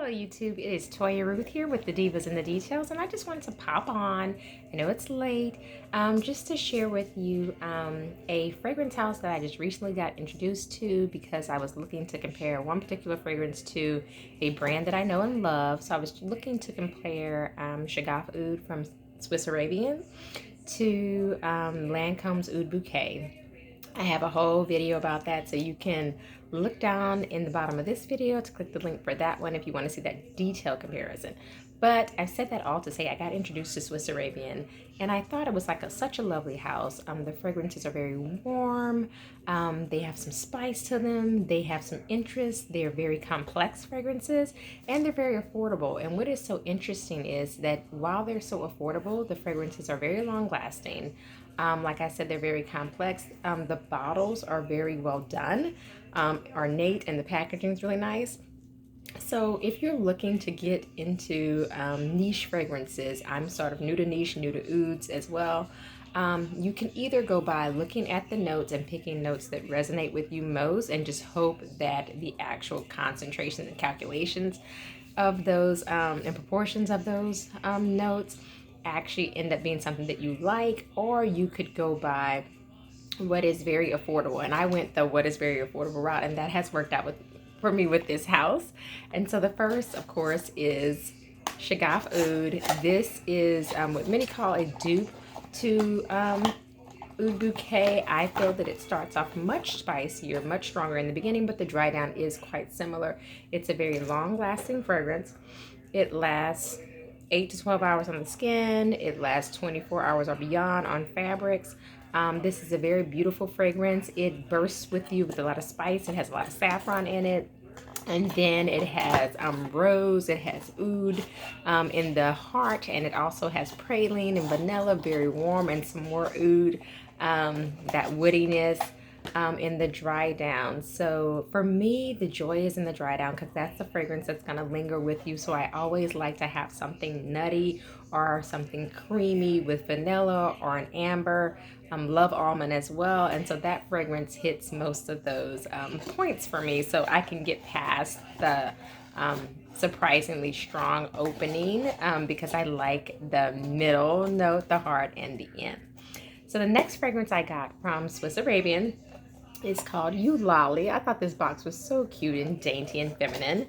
YouTube, it is Toya Ruth here with the Divas and the Details, and I just wanted to pop on, I know it's late, just to share with you a fragrance house that I just recently got introduced to because I was looking to compare one particular fragrance to a brand that I know and love. So I was looking to compare Shaghaf Oud from Swiss Arabian to Lancome's Oud Bouquet. I have a whole video about that, so you can look down in the bottom of this video to click the link for that one if you want to see that detailed comparison. But I've said that all to say I got introduced to Swiss Arabian, and I thought it was like such a lovely house. The fragrances are very warm. They have some spice to them. They have some interest. They're very complex fragrances, and they're very affordable. And what is so interesting is that while they're so affordable, the fragrances are very long lasting. Like I said, they're very complex. The bottles are very well done, ornate, and the packaging is really nice. So if you're looking to get into niche fragrances, I'm sort of new to niche, new to ouds as well. You can either go by looking at the notes and picking notes that resonate with you most and just hope that the actual concentration and calculations of those and proportions of those notes actually end up being something that you like, or you could go by what is very affordable. And I went the what is very affordable route, and that has worked out for me with this house. And so the first, of course, is Shaghaf Oud. This is what many call a dupe to Oud Bouquet. I feel that it starts off much spicier, much stronger in the beginning, but the dry down is quite similar. It's a very long lasting fragrance. It lasts 8 to 12 hours on the skin. It lasts 24 hours or beyond on fabrics. This is a very beautiful fragrance. It bursts with you with a lot of spice. It has a lot of saffron in it. And then it has rose, it has oud in the heart, and it also has praline and vanilla, very warm, and some more oud, that woodiness in the dry down. So for me, the joy is in the dry down because that's the fragrance that's going to linger with you. So I always like to have something nutty or something creamy with vanilla or an amber. Love almond as well, and so that fragrance hits most of those points for me, so I can get past the surprisingly strong opening because I like the middle note, the heart, and the end. So the next fragrance I got from Swiss Arabian is called Yulali. I thought this box was so cute and dainty and feminine.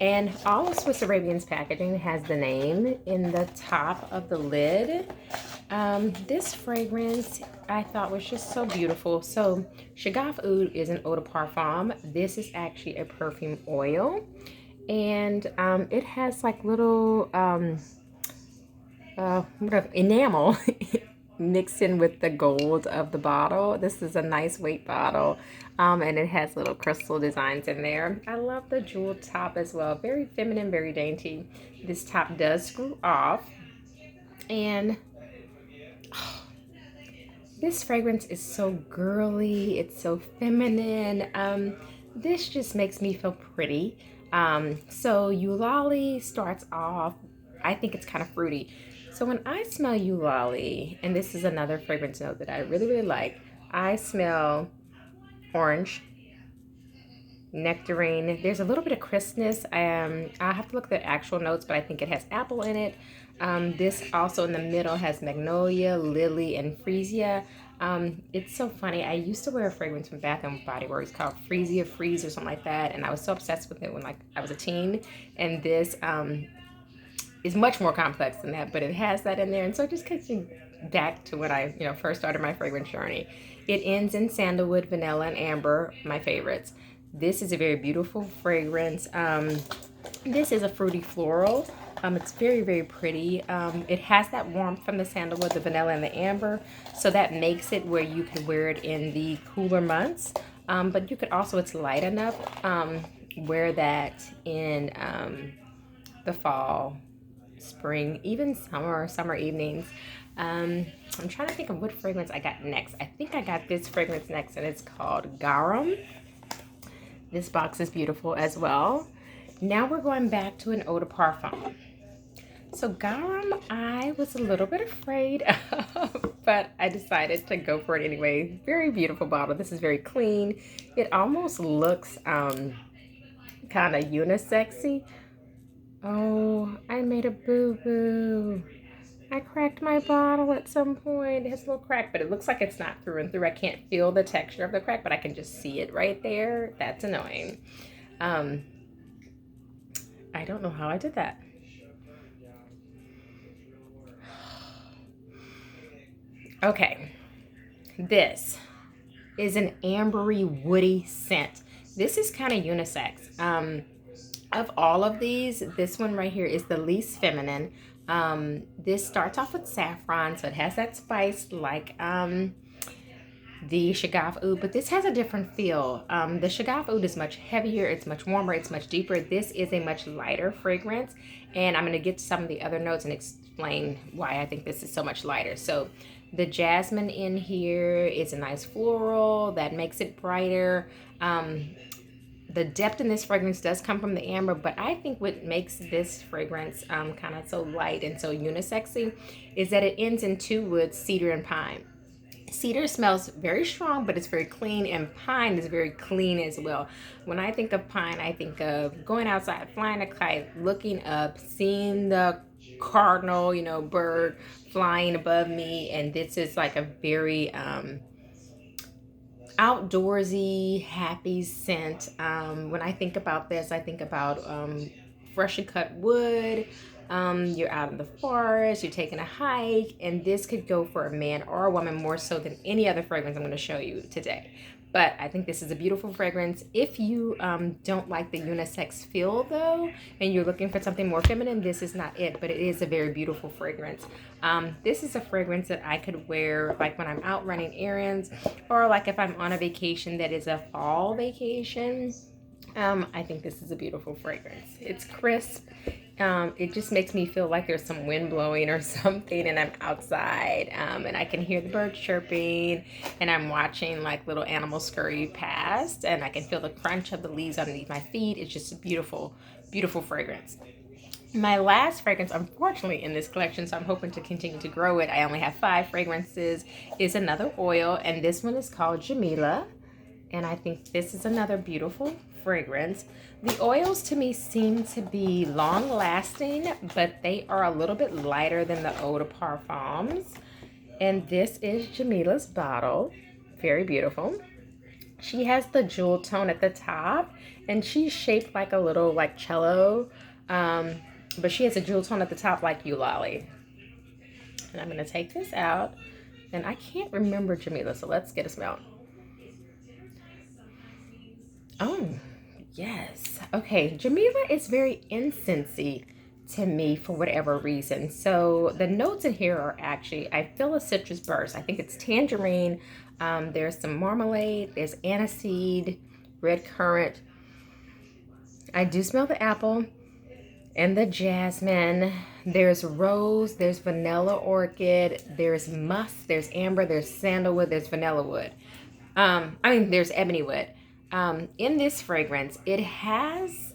And all of Swiss Arabian's packaging has the name in the top of the lid. This fragrance I thought was just so beautiful. So Shaghaf Oud is an eau de parfum. This is actually a perfume oil. And it has like little enamel mixed in with the gold of the bottle. This is a nice weight bottle, and it has little crystal designs in there. I love the jewel top as well. Very feminine, very dainty. This top does screw off, and this fragrance is so girly. It's so feminine. This just makes me feel pretty. So Yulali starts off, I think it's kind of fruity. So when I smell Yulali, and this is another fragrance note that I really, really like, I smell orange, nectarine. There's a little bit of crispness. I'll have to look at the actual notes, but I think it has apple in it. This also in the middle has magnolia, lily, and freesia. It's so funny. I used to wear a fragrance from Bath & Body Works called Freesia Freeze or something like that, and I was so obsessed with it when I was a teen. And this is much more complex than that, but it has that in there, and so it just takes me back to when I first started my fragrance journey. It ends in sandalwood, vanilla, and amber, my favorites. This is a very beautiful fragrance. This is a fruity floral. It's very, very pretty. It has that warmth from the sandalwood, the vanilla, and the amber, so that makes it where you can wear it in the cooler months. But you could also, it's light enough, wear that in the fall, spring, even summer evenings. I'm trying to think of what fragrance I got next. I think I got this fragrance next, and it's called Garam. This box is beautiful as well. Now we're going back to an eau de parfum. So Garam, I was a little bit afraid of, but I decided to go for it anyway. Very beautiful bottle. This is very clean. It almost looks kind of unisexy, Oh, I made a boo-boo. I cracked my bottle at some point. It has a little crack, but it looks like it's not through and through. I can't feel the texture of the crack, but I can just see it right there. That's annoying. Um, I don't know how I did that. Okay, this is an ambery woody scent. This is kind of unisex. Of all of these, this one right here is the least feminine. This starts off with saffron, so it has that spice like the Shaghaf Oud, but this has a different feel. The Shaghaf Oud is much heavier, it's much warmer, it's much deeper. This is a much lighter fragrance, and I'm going to get to some of the other notes and explain why I think this is so much lighter. So the jasmine in here is a nice floral that makes it brighter. The depth in this fragrance does come from the amber, but I think what makes this fragrance kind of so light and so unisexy is that it ends in two woods, cedar and pine. Cedar smells very strong, but it's very clean, and pine is very clean as well. When I think of pine, I think of going outside, flying a kite, looking up, seeing the cardinal, bird flying above me, and this is like a very outdoorsy, happy scent. When I think about this, I think about freshly cut wood. You're out in the forest, you're taking a hike, and this could go for a man or a woman more so than any other fragrance I'm going to show you today. But I think this is a beautiful fragrance. If you don't like the unisex feel though, and you're looking for something more feminine, this is not it, but it is a very beautiful fragrance. This is a fragrance that I could wear like when I'm out running errands, or like if I'm on a vacation that is a fall vacation. I think this is a beautiful fragrance. It's crisp. It just makes me feel like there's some wind blowing or something, and I'm outside, and I can hear the birds chirping, and I'm watching like little animals scurry past, and I can feel the crunch of the leaves underneath my feet. It's just a beautiful, beautiful fragrance. My last fragrance, unfortunately, in this collection, so I'm hoping to continue to grow it. I only have 5 fragrances, is another oil, and this one is called Jamila. And I think this is another beautiful fragrance. The oils to me seem to be long lasting, but they are a little bit lighter than the eau de parfums. And this is Jamila's bottle. Very beautiful. She has the jewel tone at the top, and she's shaped like a little like cello. But she has a jewel tone at the top like Yulali. And I'm going to take this out. And I can't remember Jamila, so let's get a smell. Oh, yes. Okay, Jamila is very incensey to me for whatever reason. So the notes in here are actually, I feel a citrus burst. I think it's tangerine. There's some marmalade. There's aniseed, red currant. I do smell the apple and the jasmine. There's rose. There's vanilla orchid. There's musk. There's amber. There's sandalwood. There's vanilla wood. There's ebony wood. In this fragrance, it has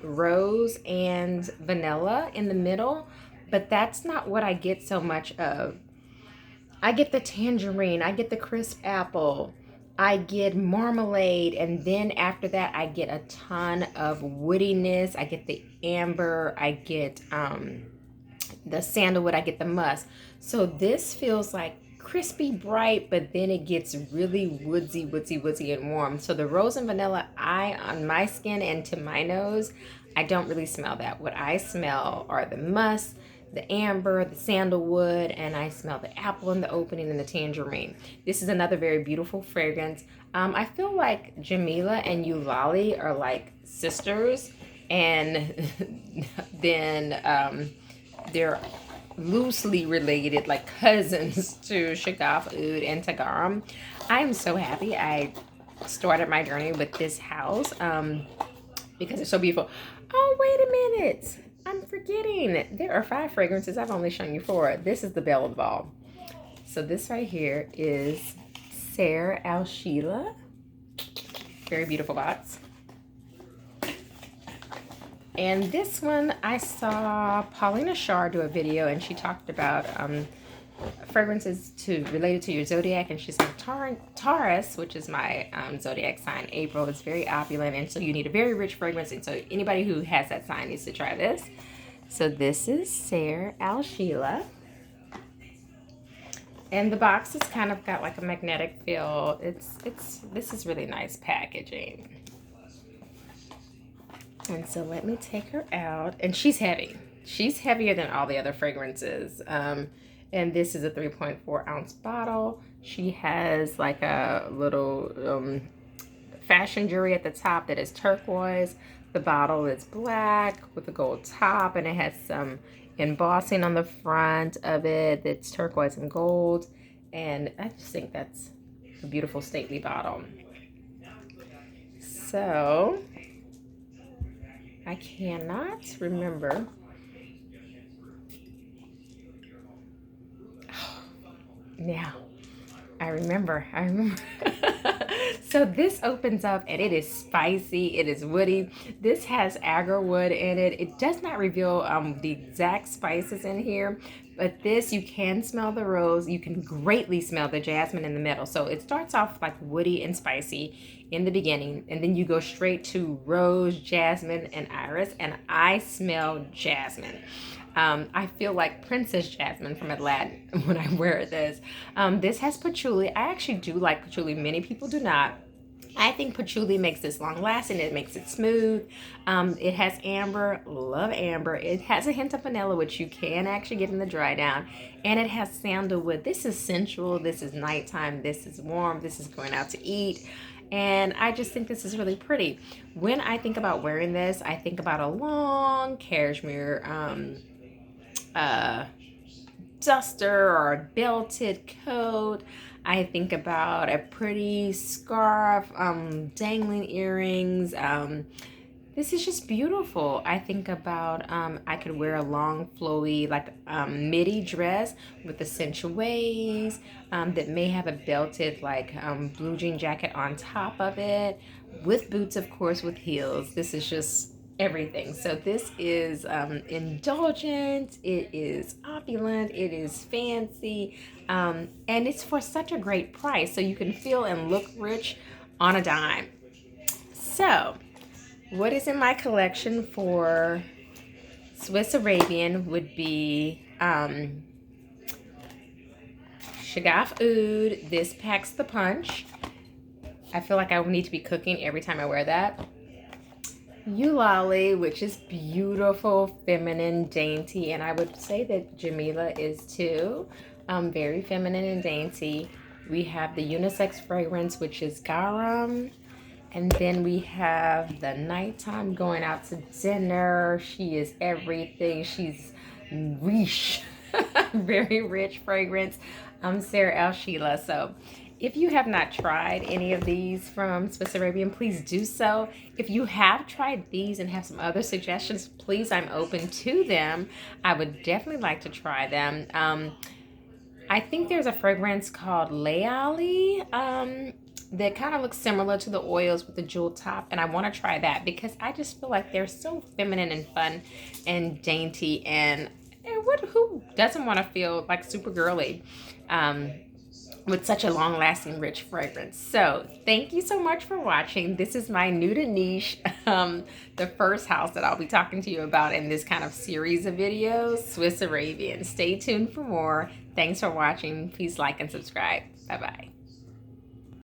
rose and vanilla in the middle, but that's not what I get so much of. I get the tangerine, I get the crisp apple, I get marmalade, and then after that, I get a ton of woodiness. I get the amber, I get the sandalwood, I get the musk. So this feels like crispy bright, but then it gets really woodsy and warm. So the rose and vanilla, on my skin and to my nose, I don't really smell that. What I smell are the musk, the amber, the sandalwood, and I smell the apple in the opening and the tangerine. This is another very beautiful fragrance. I feel like Jamila and Yulali are like sisters, and then they're loosely related, like cousins, to Shaghaf Oud and to Garam. I am so happy I started my journey with this house because it's so beautiful. Oh, wait a minute. I'm forgetting. There are 5 fragrances. I've only shown you 4. This is the belle of the ball. So this right here is Sehr Al Sheila. Very beautiful box. And this one, I saw Paulina Shar do a video, and she talked about fragrances to related to your zodiac, and she's like Taurus, which is my zodiac sign. April is very opulent, and so you need a very rich fragrance, and so anybody who has that sign needs to try this. So this is Sehr Al Sheila, and the box has kind of got like a magnetic feel. This is really nice packaging. And so let me take her out, and she's heavy. She's heavier than all the other fragrances. And this is a 3.4 ounce bottle. She has like a little fashion jewelry at the top that is turquoise. The bottle is black with a gold top, and it has some embossing on the front of it that's turquoise and gold. And I just think that's a beautiful, stately bottle. So I cannot remember. Now, I remember. So this opens up and it is spicy. It is woody. This has agarwood in it. It does not reveal the exact spices in here, but this, you can smell the rose. You can greatly smell the jasmine in the middle. So it starts off like woody and spicy in the beginning, and then you go straight to rose, jasmine, and iris, and I smell jasmine. I feel like Princess Jasmine from Aladdin when I wear this. This has patchouli. I actually do like patchouli. Many people do not. I think patchouli makes this long lasting. It makes it smooth. It has amber. Love amber. It has a hint of vanilla, which you can actually get in the dry down. And it has sandalwood. This is sensual. This is nighttime. This is warm. This is going out to eat. And I just think this is really pretty. When I think about wearing this, I think about a long cashmere duster or a belted coat. I think about a pretty scarf, dangling earrings. This is just beautiful. I think about I could wear a long flowy like midi dress with the sensual waves that may have a belted like blue jean jacket on top of it, with boots, of course, with heels. This is just everything. So this is indulgent, it is opulent, it is fancy, and it's for such a great price, so you can feel and look rich on a dime. So what is in my collection for Swiss Arabian would be Shaghaf Oud. This packs the punch. I feel like I will need to be cooking every time I wear that. Yulali, which is beautiful, feminine, dainty, and I would say that Jamila is too. Very feminine and dainty. We have the unisex fragrance, which is Garam, and then we have the nighttime going out to dinner. She is everything. She's riche, very rich fragrance. Sehr Al Sheila. So if you have not tried any of these from Swiss Arabian, please do so. If you have tried these and have some other suggestions, please, I'm open to them. I would definitely like to try them. I think there's a fragrance called Loli that kind of looks similar to the oils with the jewel top, and I want to try that because I just feel like they're so feminine and fun and dainty, and who doesn't want to feel like super girly with such a long-lasting, rich fragrance. So thank you so much for watching. This is my new to niche, the first house that I'll be talking to you about in this kind of series of videos, Swiss Arabian. Stay tuned for more. Thanks for watching. Please like and subscribe. Bye-bye.